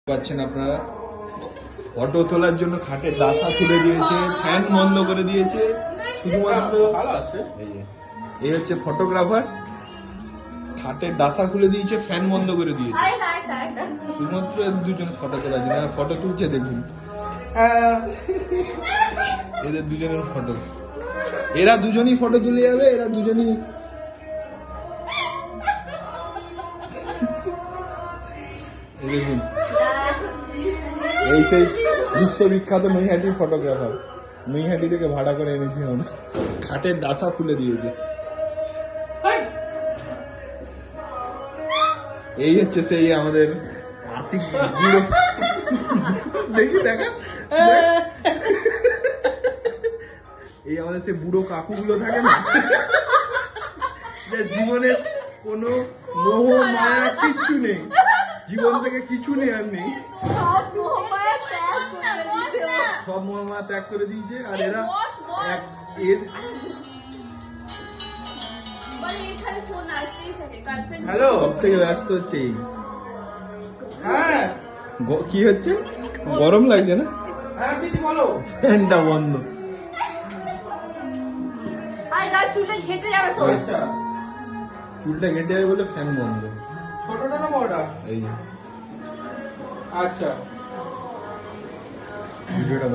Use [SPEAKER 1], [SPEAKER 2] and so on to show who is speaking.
[SPEAKER 1] পাচ্ছেন আপনারা, ফটো তোলার জন্য খাটের ডাসা খুলে দিয়েছে, ফ্যান বন্ধ করে দিয়েছে, শুধুমাত্র এই হচ্ছে ফটোগ্রাফার, খাটের ডাসা খুলে দিয়েছে, ফ্যান বন্ধ করে দিয়েছে, শুধুমাত্র দুজন ফটো তোলার জন্য। ফটো তুলছে দেখুন, এদের দুজনের ফটো, এরা দুজনই ফটো তুলে যাবে, এরা দুজনই। দেখুন, এই সেই বিশ্ববিখ্যাত নৈহাটির ফটোগ্রাফার, নৈহাটি থেকে ভাড়া করে এনেছি আমরা, খাটের ডাসা খুলে দিয়েছে। এই হচ্ছে সেই আমাদের আশিক বুড়ো, দেখি দেখা, এই আমাদের সেই বুড়ো কাকুগুলো থাকে না, যে জীবনে কোনো মোহ মায়া কিচ্ছু নেই, জীবন থেকে কিছু নেই আর নেই, সব মোহ মায়া ত্যাগ করে দিয়েছে। আর এরা এর হ্যালো, সব থেকে ব্যস্ত হচ্ছে এই। হ্যাঁ, কি হচ্ছে? গরম লাগছে না? হ্যাঁ, কিছু বলো। ফ্যানটা বন্ধ। চুলটা ঘেটে যাবে তো। আচ্ছা, চুলটা ঘেটে যাবে বলে ফ্যান বন্ধ। ছোটটা না বড়টা? এই। আচ্ছা, ভিডিওটা